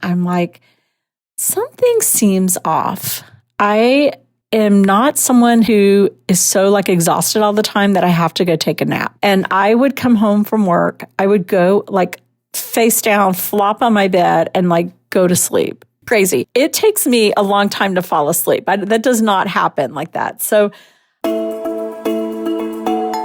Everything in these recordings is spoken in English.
I'm like, something seems off. I am not someone who is so like exhausted all the time that I have to go take a nap. And I would come home from work. I would go like face down, flop on my bed and like go to sleep. Crazy. It takes me a long time to fall asleep. That does not happen like that. So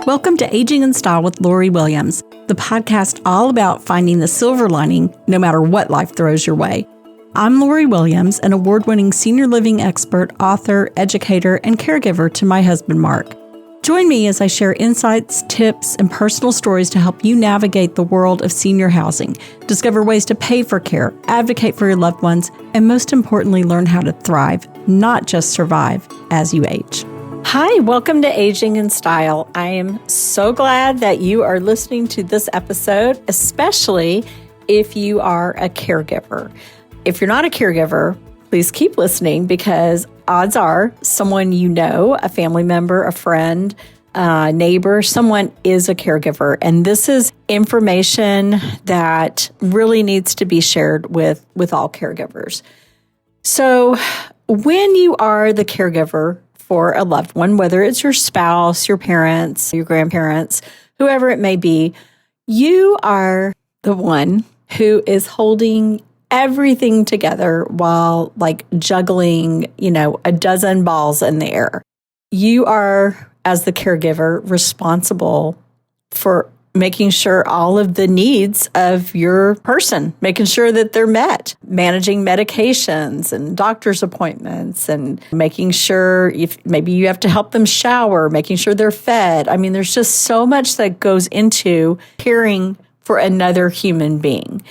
welcome to Aging in Style with Lori Williams, the podcast all about finding the silver lining no matter what life throws your way. I'm Lori Williams, an award-winning senior living expert, author, educator, and caregiver to my husband, Mark. Join me as I share insights, tips, and personal stories to help you navigate the world of senior housing, discover ways to pay for care, advocate for your loved ones, and most importantly, learn how to thrive, not just survive, as you age. hi, welcome to Aging in Style. I am so glad that you are listening to this episode, especially if you are a caregiver. If you're not a caregiver, please keep listening because odds are someone you know, a family member, a friend, a neighbor, someone is a caregiver. And this is information that really needs to be shared with all caregivers. So when you are the caregiver for a loved one, whether it's your spouse, your parents, your grandparents, whoever it may be, you are the one who is holding everything together while like juggling, a dozen balls in the air. You are, as the caregiver, responsible for making sure all of the needs of your person, making sure that they're met, managing medications and doctor's appointments and making sure if maybe you have to help them shower, making sure they're fed. I mean, there's just so much that goes into caring for another human being.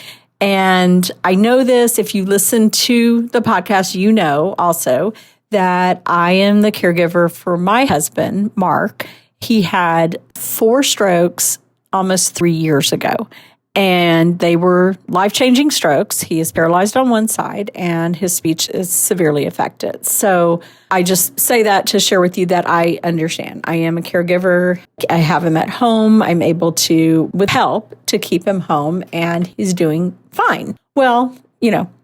And I know this, if you listen to the podcast, you know also that I am the caregiver for my husband, Mark. He had 4 strokes almost 3 years ago, and they were life-changing strokes. He is paralyzed on one side, and his speech is severely affected. So I just say that to share with you that I understand. I am a caregiver. I have him at home. I'm able to, with help, to keep him home, and he's doing fine. Well,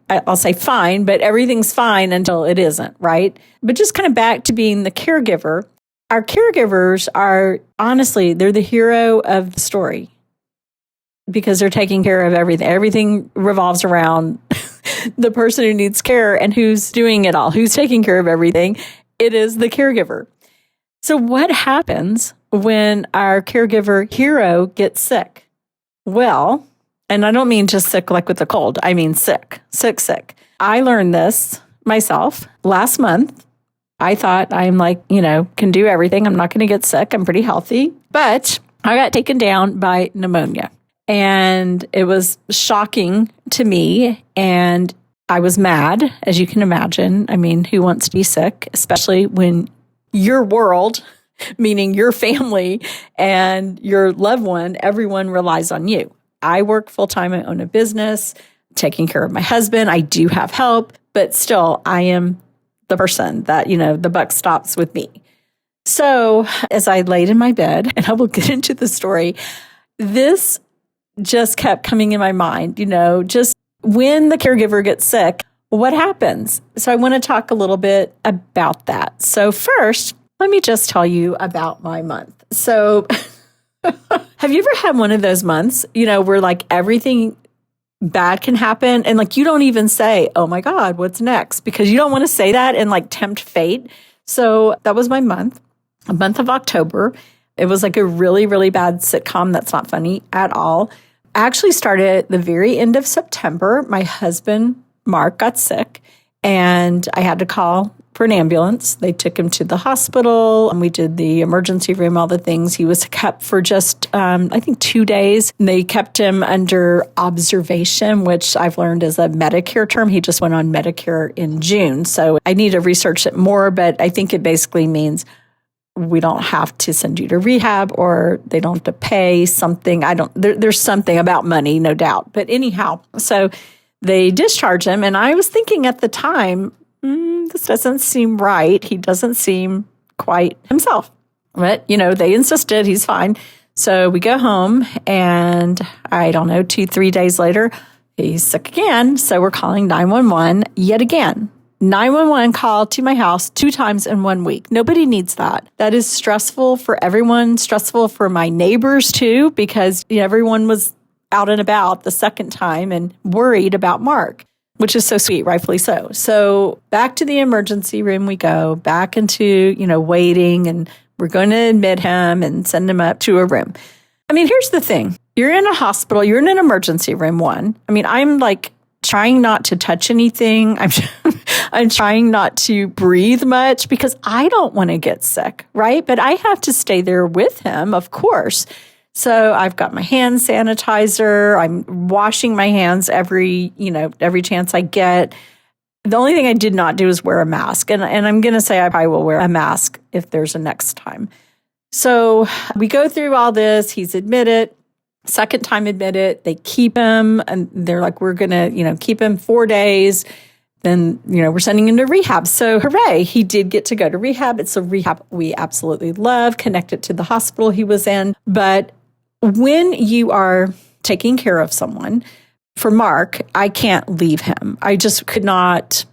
I'll say fine, but everything's fine until it isn't, right? But just kind of back to being the caregiver. Our caregivers are, honestly, they're the hero of the story because they're taking care of everything. Everything revolves around the person who needs care and who's doing it all, who's taking care of everything. It is the caregiver. So what happens when our caregiver hero gets sick? Well, and I don't mean just sick like with a cold. I mean sick. I learned this myself last month. I thought I'm can do everything. I'm not going to get sick. I'm pretty healthy. But I got taken down by pneumonia. And it was shocking to me. And I was mad, as you can imagine. I mean, who wants to be sick, especially when your world, meaning your family and your loved one, everyone relies on you. I work full-time. I own a business, taking care of my husband. I do have help, but still, I am the person that, the buck stops with me. So as I laid in my bed, and I will get into the story, this just kept coming in my mind, just when the caregiver gets sick, what happens? So I want to talk a little bit about that. So first, let me just tell you about my month. So have you ever had one of those months, where like everything bad can happen and like you don't even say, oh my God, what's next? Because you don't want to say that and like tempt fate. So that was my month, a month of October. It was like a really, really bad sitcom that's not funny at all. I actually started at the very end of September. My husband, Mark, got sick and I had to call for an ambulance. They took him to the hospital and we did the emergency room, all the things. He was kept for just, 2 days. And they kept him under observation, which I've learned is a Medicare term. He just went on Medicare in June. So I need to research it more, but I think it basically means we don't have to send you to rehab or they don't have to pay something. There's something about money, no doubt. But anyhow, so they discharged him. And I was thinking at the time, this doesn't seem right. He doesn't seem quite himself. But, they insisted he's fine. So we go home and 2-3 days later, he's sick again. So we're calling 911 yet again. 911 call to my house 2 times in 1 week. Nobody needs that. That is stressful for everyone, stressful for my neighbors too, because everyone was out and about the second time and worried about Mark, which is so sweet, rightfully so. So back to the emergency room we go, back into, waiting, and we're going to admit him and send him up to a room. I mean, here's the thing. You're in a hospital, you're in an emergency room, one. I mean, I'm like trying not to touch anything. I'm trying not to breathe much because I don't want to get sick, right? But I have to stay there with him, of course. So I've got my hand sanitizer. I'm washing my hands every chance I get. The only thing I did not do is wear a mask. And I'm going to say I probably will wear a mask if there's a next time. So we go through all this. He's admitted. Second time admitted. They keep him. And they're like, we're going to, keep him 4 days. Then, we're sending him to rehab. So hooray, he did get to go to rehab. It's a rehab we absolutely love, connected to the hospital he was in. But when you are taking care of someone, for Mark, I can't leave him. I just could not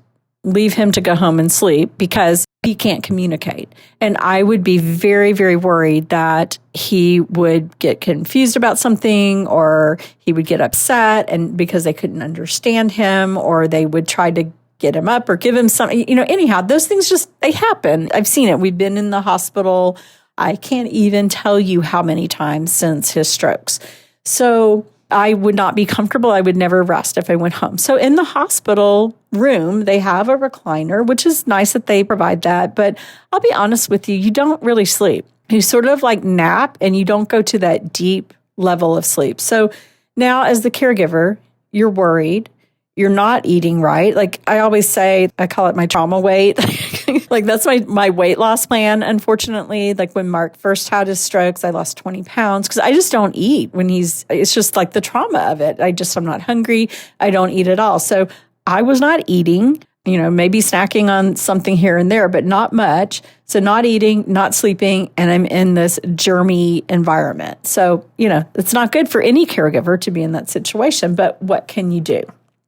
leave him to go home and sleep because he can't communicate. And I would be very, very worried that he would get confused about something, or he would get upset and because they couldn't understand him, or they would try to get him up or give him something. Anyhow, those things they happen. I've seen it. We've been in the hospital. I can't even tell you how many times since his strokes. So I would not be comfortable. I would never rest if I went home. So in the hospital room, they have a recliner, which is nice that they provide that. But I'll be honest with you, you don't really sleep. You sort of like nap and you don't go to that deep level of sleep. So now as the caregiver, you're worried. You're not eating right. Like I always say, I call it my trauma weight. Like that's my weight loss plan. Unfortunately, like when Mark first had his strokes, I lost 20 pounds because I just don't eat when it's just like the trauma of it. I'm not hungry. I don't eat at all. So I was not eating, maybe snacking on something here and there, but not much. So not eating, not sleeping, and I'm in this germy environment. So, it's not good for any caregiver to be in that situation, but what can you do?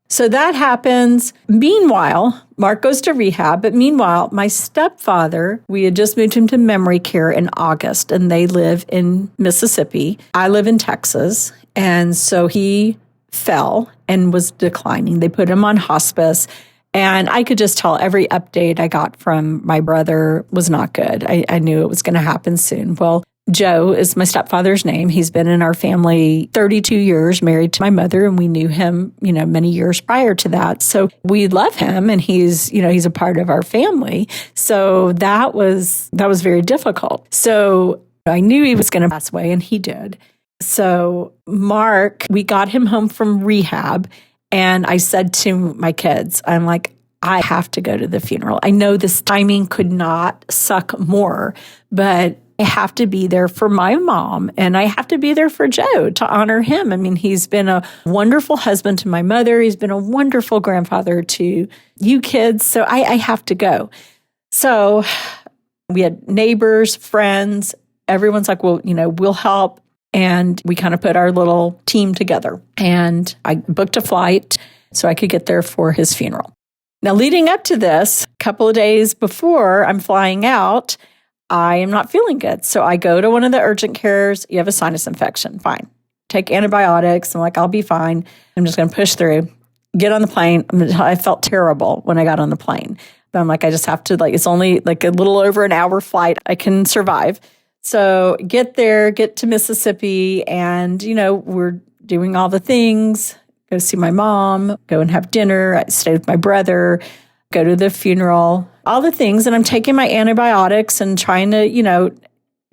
So that happens. Meanwhile, Mark goes to rehab. But meanwhile, my stepfather, we had just moved him to memory care in August, and they live in Mississippi. I live in Texas. And so he fell and was declining. They put him on hospice. And I could just tell every update I got from my brother was not good. I knew it was going to happen soon. Well, Joe is my stepfather's name. He's been in our family 32 years, married to my mother, and we knew him, many years prior to that. So we love him, and he's a part of our family. So that was very difficult. So I knew he was going to pass away, and he did. So Mark, we got him home from rehab, and I said to my kids, I'm like, I have to go to the funeral. I know this timing could not suck more, but I have to be there for my mom, and I have to be there for Joe to honor him. I mean, he's been a wonderful husband to my mother. He's been a wonderful grandfather to you kids. So I have to go. So we had neighbors, friends. Everyone's like, well, we'll help. And we kind of put our little team together. And I booked a flight so I could get there for his funeral. Now, leading up to this, a couple of days before I'm flying out, I am not feeling good. So I go to one of the urgent cares. You have a sinus infection. Fine. Take antibiotics. I'm like, I'll be fine. I'm just going to push through. Get on the plane. I felt terrible when I got on the plane. But I'm like, I just have to, it's only like a little over an hour flight. I can survive. So get there, get to Mississippi, and, we're doing all the things. Go see my mom, go and have dinner. I stay with my brother, go to the funeral, all the things. And I'm taking my antibiotics and trying to,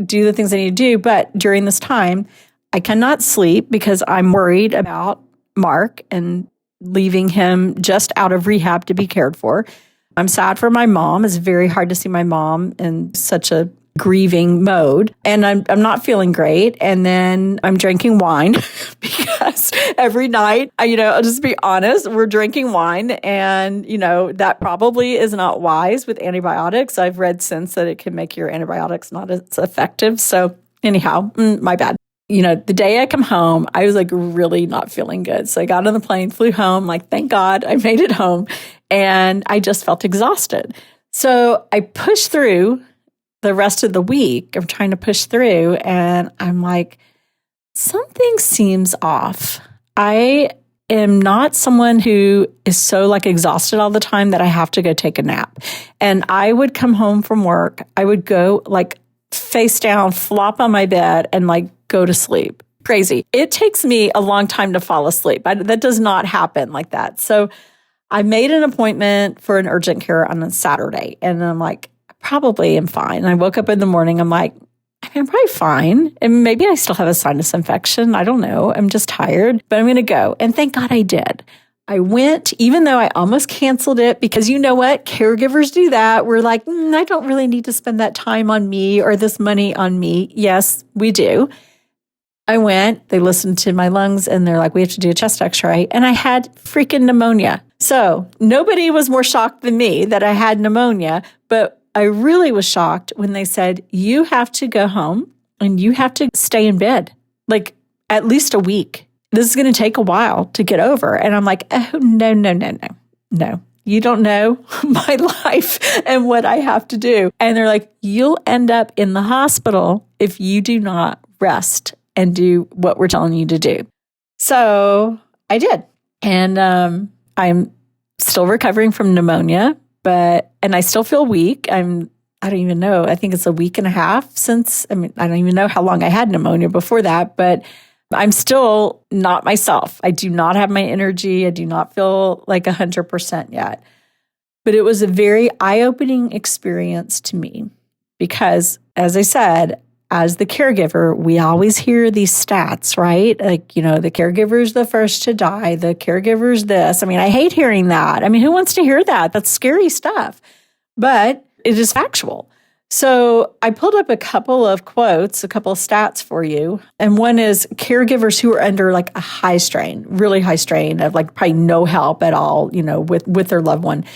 do the things I need to do. But during this time, I cannot sleep because I'm worried about Mark and leaving him just out of rehab to be cared for. I'm sad for my mom. It's very hard to see my mom in such a grieving mode, and I'm not feeling great. And then I'm drinking wine because every night, I'll just be honest, we're drinking wine, and that probably is not wise with antibiotics. I've read since that it can make your antibiotics not as effective. So anyhow, my bad. the day I come home, I was like really not feeling good. So I got on the plane, flew home, like, thank God I made it home. And I just felt exhausted. So I pushed through the rest of the week. I'm trying to push through, and I'm like, something seems off. I am not someone who is so like exhausted all the time that I have to go take a nap. And I would come home from work. I would go like face down, flop on my bed, and like go to sleep. Crazy. It takes me a long time to fall asleep. That does not happen like that. So I made an appointment for an urgent care on a Saturday, and I'm like, I probably am fine. And I woke up in the morning. I'm like, I'm probably fine. And maybe I still have a sinus infection. I don't know. I'm just tired, but I'm going to go. And thank God I did. I went, even though I almost canceled it, because you know what? Caregivers do that. We're like, I don't really need to spend that time on me or this money on me. Yes, we do. I went, they listened to my lungs, and they're like, we have to do a chest x-ray. And I had freaking pneumonia. So nobody was more shocked than me that I had pneumonia. But I really was shocked when they said, you have to go home and you have to stay in bed, like at least a week. This is going to take a while to get over. And I'm like, oh, no. You don't know my life and what I have to do. And they're like, you'll end up in the hospital if you do not rest and do what we're telling you to do. So I did. And I'm still recovering from pneumonia, and I still feel weak. I don't even know. I think it's a week and a half since, I don't even know how long I had pneumonia before that, but I'm still not myself. I do not have my energy. I do not feel like 100% yet. But it was a very eye-opening experience to me because, as I said, as the caregiver, we always hear these stats, right? Like, the caregiver's the first to die, the caregiver's this. I hate hearing that. Who wants to hear that? That's scary stuff. But it is factual. So I pulled up a couple of quotes, a couple of stats for you. And one is caregivers who are under like a high strain, really high strain of like probably no help at all, with their loved one.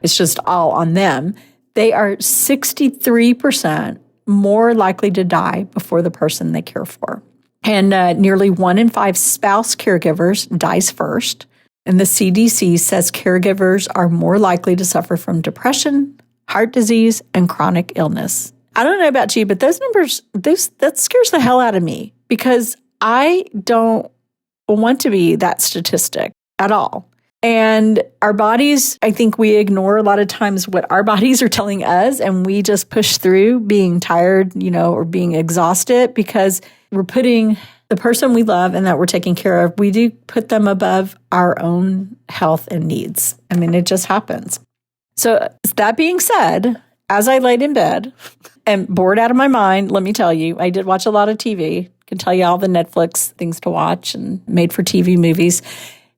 It's just all on them. They are 63% more likely to die before the person they care for. And nearly 1 in 5 spouse caregivers dies first. And the CDC says caregivers are more likely to suffer from depression, heart disease, and chronic illness. I don't know about you, but those numbers, that scares the hell out of me because I don't want to be that statistic at all. And our bodies, I think we ignore a lot of times what our bodies are telling us, and we just push through being tired, or being exhausted because we're putting the person we love and that we're taking care of, we do put them above our own health and needs. It just happens. So that being said, as I laid in bed and bored out of my mind, let me tell you, I did watch a lot of TV. I can tell you all the Netflix things to watch and made for TV movies.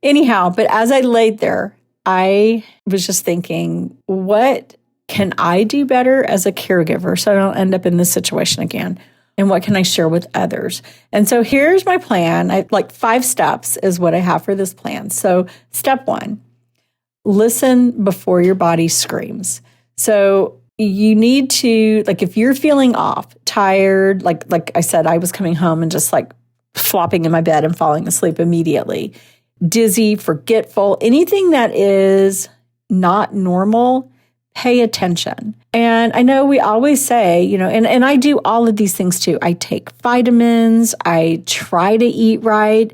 Anyhow, but as I laid there, I was just thinking, what can I do better as a caregiver so I don't end up in this situation again? And what can I share with others? And so here's my plan. 5 steps is what I have for this plan. So step 1, listen before your body screams. So you need to, if you're feeling off, tired, like I said, I was coming home and just flopping in my bed and falling asleep immediately. Dizzy, forgetful, anything that is not normal, pay attention. And I know we always say, and I do all of these things too. I take vitamins, I try to eat right,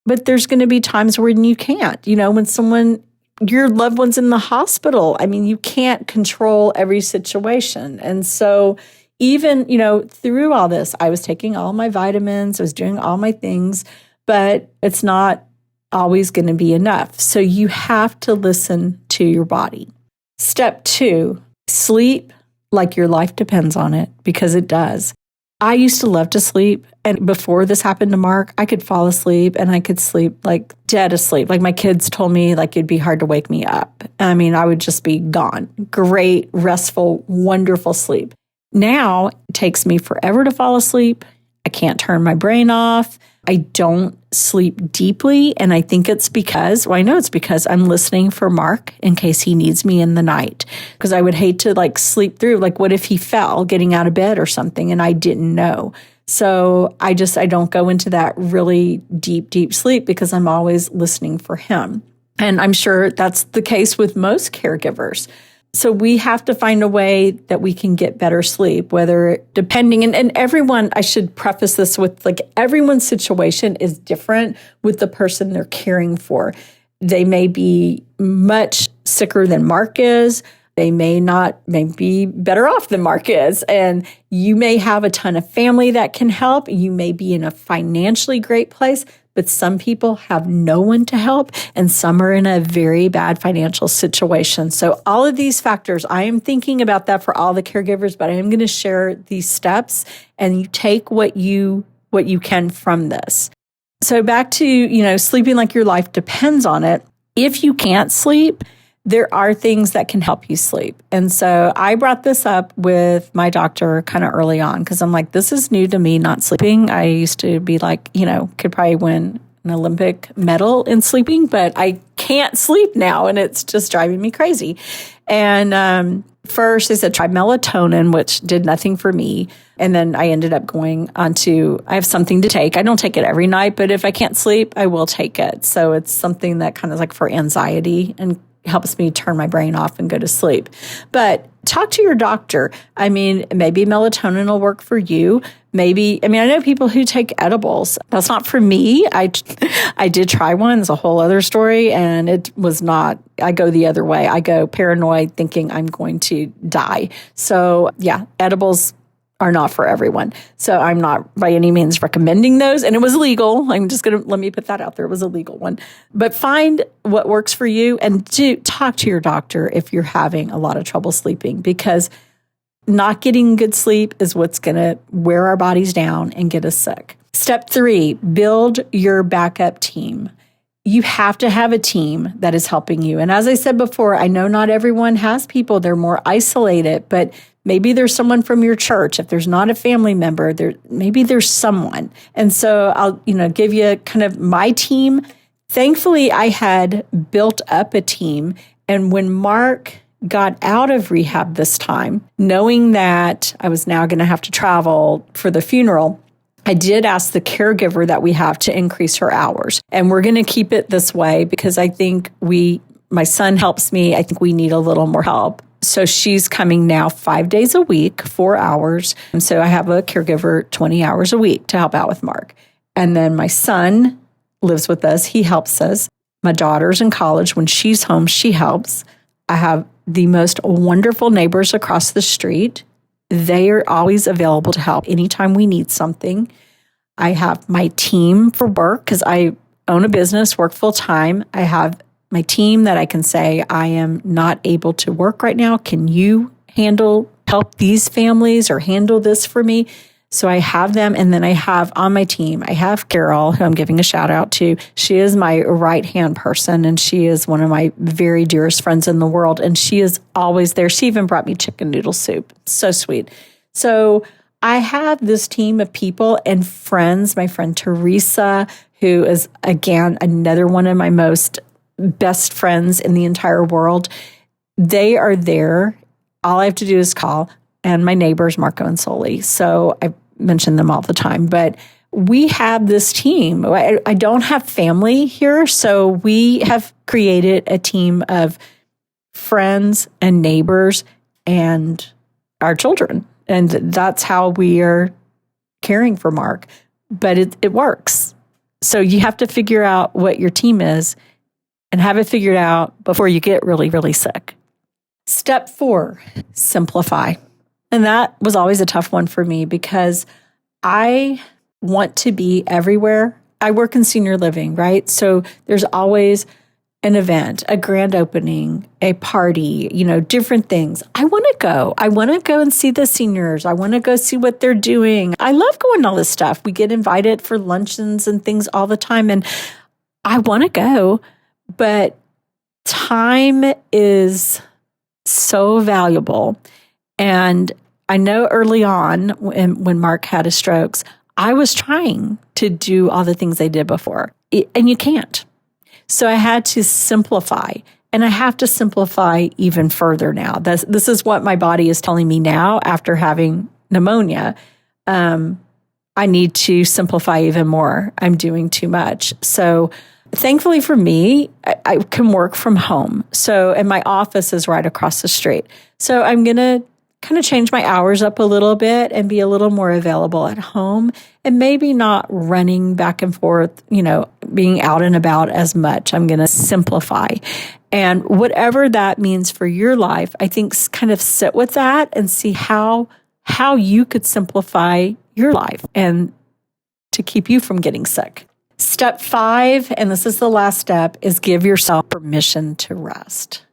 but there's going to be times when you can't, when your loved one's in the hospital. You can't control every situation. And so even, through all this, I was taking all my vitamins, I was doing all my things, but it's not always going to be enough. So you have to listen to your body. Step 2, sleep like your life depends on it, because it does. I used to love to sleep. And before this happened to Mark, I could fall asleep and I could sleep dead asleep. My kids told me it'd be hard to wake me up. I would just be gone. Great, restful, wonderful sleep. Now it takes me forever to fall asleep. I can't turn my brain off. I don't sleep deeply. And I think it's because I'm listening for Mark in case he needs me in the night. Because I would hate to sleep through. What if he fell getting out of bed or something and I didn't know? So I don't go into that really deep sleep because I'm always listening for him. And I'm sure that's the case with most caregivers. So we have to find a way that we can get better sleep, whether depending, and everyone, I should preface this with everyone's situation is different with the person they're caring for. They may be much sicker than Mark is. They may be better off than Mark is. And you may have a ton of family that can help. You may be in a financially great place, but some people have no one to help, and some are in a very bad financial situation. So all of these factors, I am thinking about that for all the caregivers, but I am going to share these steps, and you take what you can from this. So back to, sleeping like your life depends on it. If you can't sleep, there are things that can help you sleep. And so I brought this up with my doctor kind of early on because I'm like, this is new to me, not sleeping. I used to be like, could probably win an Olympic medal in sleeping, but I can't sleep now and it's just driving me crazy. And first they said try melatonin, which did nothing for me. And then I ended up going on to, I have something to take. I don't take it every night, but if I can't sleep, I will take it. So it's something that kind of like for anxiety and helps me turn my brain off and go to sleep. But talk to your doctor. I mean, maybe melatonin will work for you. I know people who take edibles. That's not for me. I did try one. It's a whole other story. And it was not, I go the other way. I go paranoid thinking I'm going to die. So yeah, edibles are not for everyone. So I'm not by any means recommending those. And it was legal. I'm just going to, let me put that out there. It was a legal one. But find what works for you and talk to your doctor if you're having a lot of trouble sleeping, because not getting good sleep is what's going to wear our bodies down and get us sick. Step 3, build your backup team. You have to have a team that is helping you. And as I said before, I know not everyone has people. They're more isolated, but maybe there's someone from your church. If there's not a family member, maybe there's someone. And so I'll, give you kind of my team. Thankfully, I had built up a team. And when Mark got out of rehab this time, knowing that I was now going to have to travel for the funeral, I did ask the caregiver that we have to increase her hours. And we're going to keep it this way because I think my son helps me. I think we need a little more help. So she's coming now 5 days a week, 4 hours. And so I have a caregiver 20 hours a week to help out with Mark. And then my son lives with us. He helps us. My daughter's in college. When she's home, she helps. I have the most wonderful neighbors across the street. They are always available to help anytime we need something. I have my team for work because I own a business, work full time. I have my team that I can say, I am not able to work right now. Can you help these families or handle this for me? So I have them. And then I have on my team, I have Carol, who I'm giving a shout out to. She is my right-hand person, and she is one of my very dearest friends in the world. And she is always there. She even brought me chicken noodle soup. So sweet. So I have this team of people and friends. My friend Teresa, who is, again, another one of my most best friends in the entire world. They are there. All I have to do is call. And my neighbors, Marco and Soli. So I mention them all the time. But we have this team. I don't have family here. So we have created a team of friends and neighbors and our children. And that's how we are caring for Mark. But it works. So you have to figure out what your team is and have it figured out before you get really, really sick. Step 4, simplify. And that was always a tough one for me because I want to be everywhere. I work in senior living, right? So there's always an event, a grand opening, a party, different things. I want to go. I want to go and see the seniors. I want to go see what they're doing. I love going to all this stuff. We get invited for luncheons and things all the time. And I want to go. But time is so valuable. And I know early on when Mark had his strokes, I was trying to do all the things I did before. And you can't. So I had to simplify. And I have to simplify even further now. This is what my body is telling me now after having pneumonia. I I need to simplify even more. I'm doing too much. So thankfully for me, I can work from home. So, and my office is right across the street. So I'm going to kind of change my hours up a little bit and be a little more available at home and maybe not running back and forth, being out and about as much. I'm going to simplify. And whatever that means for your life, I think kind of sit with that and see how you could simplify your life and to keep you from getting sick. Step 5, and this is the last step, is give yourself permission to rest.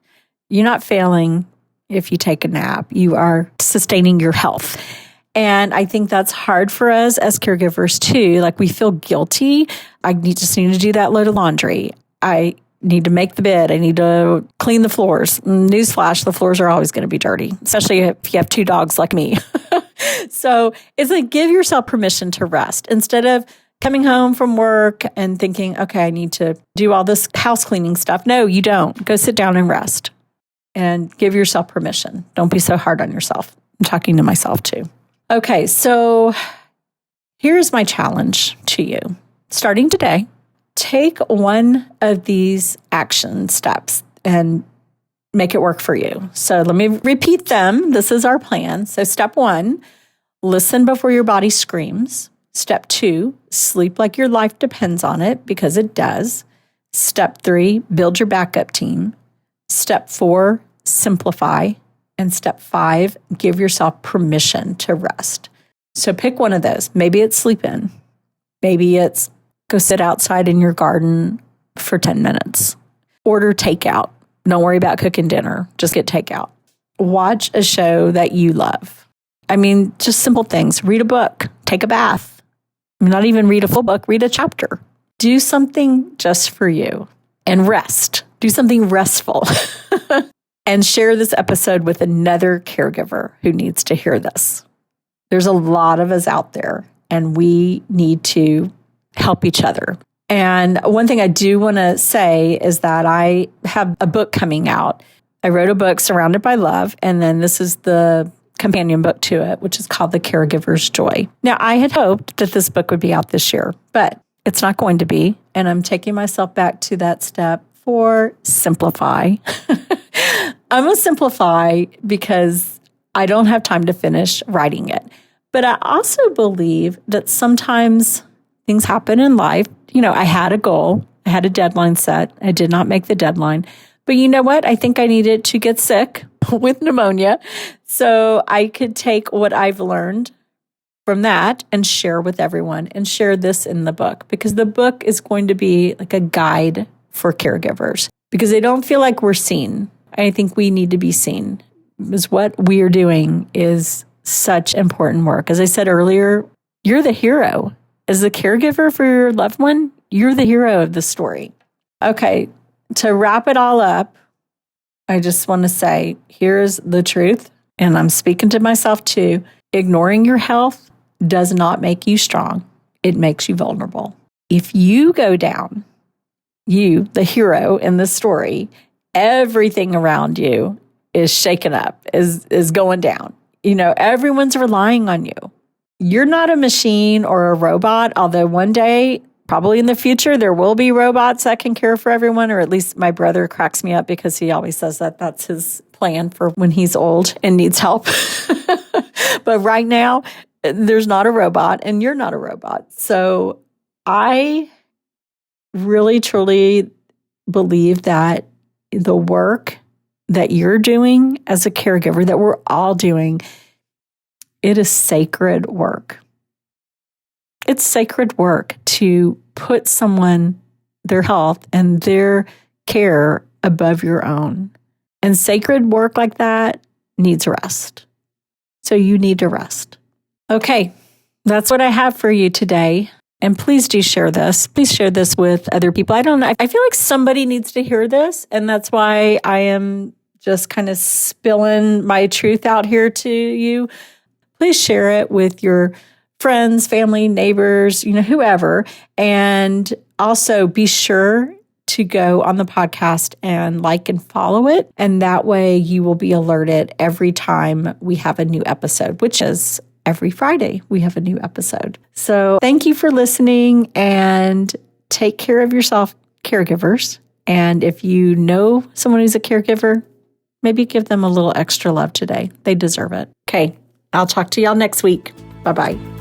You're not failing if you take a nap. You are sustaining your health. And I think that's hard for us as caregivers too. Like we feel guilty. I just need to do that load of laundry. I need to make the bed. I need to clean the floors. Newsflash, the floors are always going to be dirty, especially if you have 2 dogs like me. So it's like give yourself permission to rest instead of coming home from work and thinking, okay, I need to do all this house cleaning stuff. No, you don't. Go sit down and rest and give yourself permission. Don't be so hard on yourself. I'm talking to myself too. Okay, so here's my challenge to you. Starting today, take one of these action steps and make it work for you. So let me repeat them. This is our plan. So step 1, listen before your body screams. Step 2, sleep like your life depends on it, because it does. Step 3, build your backup team. Step 4, simplify. And step 5, give yourself permission to rest. So pick one of those. Maybe it's sleep in. Maybe it's go sit outside in your garden for 10 minutes. Order takeout. Don't worry about cooking dinner. Just get takeout. Watch a show that you love. I mean, just simple things. Read a book. Take a bath. Not even read a full book. Read a chapter. Do something just for you. And rest. Do something restful. And share this episode with another caregiver who needs to hear this. There's a lot of us out there, and we need to help each other. And one thing I do want to say is that I have a book coming out. I wrote a book, Surrounded by Love, and then this is the companion book to it, which is called The Caregiver's Joy. Now, I had hoped that this book would be out this year, but it's not going to be. And I'm taking myself back to that step for simplify. I'm going to simplify because I don't have time to finish writing it. But I also believe that sometimes things happen in life. I had a goal. I had a deadline set. I did not make the deadline. But you know what? I think I needed to get sick with pneumonia so I could take what I've learned from that and share with everyone and share this in the book, because the book is going to be like a guide for caregivers because they don't feel like we're seen. I think we need to be seen, because what we're doing is such important work. As I said earlier, you're the hero. As the caregiver for your loved one, you're the hero of the story. Okay, to wrap it all up, I just want to say, here's the truth, and I'm speaking to myself too. Ignoring your health does not make you strong. It makes you vulnerable. If you go down, you, the hero in the story, everything around you is shaken up, is going down. Everyone's relying on you. You're not a machine or a robot, although one day, probably in the future, there will be robots that can care for everyone, or at least my brother cracks me up because he always says that that's his plan for when he's old and needs help. But right now, there's not a robot and you're not a robot. So I really, truly believe that the work that you're doing as a caregiver, that we're all doing, it is sacred work. It's sacred work to put someone, their health and their care above your own. And sacred work like that needs rest. So you need to rest. Okay, that's what I have for you today. And please do share this. Please share this with other people. I feel like somebody needs to hear this. And that's why I am just kind of spilling my truth out here to you. Please share it with your friends, family, neighbors, whoever. And also be sure to go on the podcast and like and follow it. And that way you will be alerted every time we have a new episode, which is every Friday we have a new episode. So thank you for listening, and take care of yourself, caregivers. And if you know someone who's a caregiver, maybe give them a little extra love today. They deserve it. Okay, I'll talk to y'all next week. Bye-bye.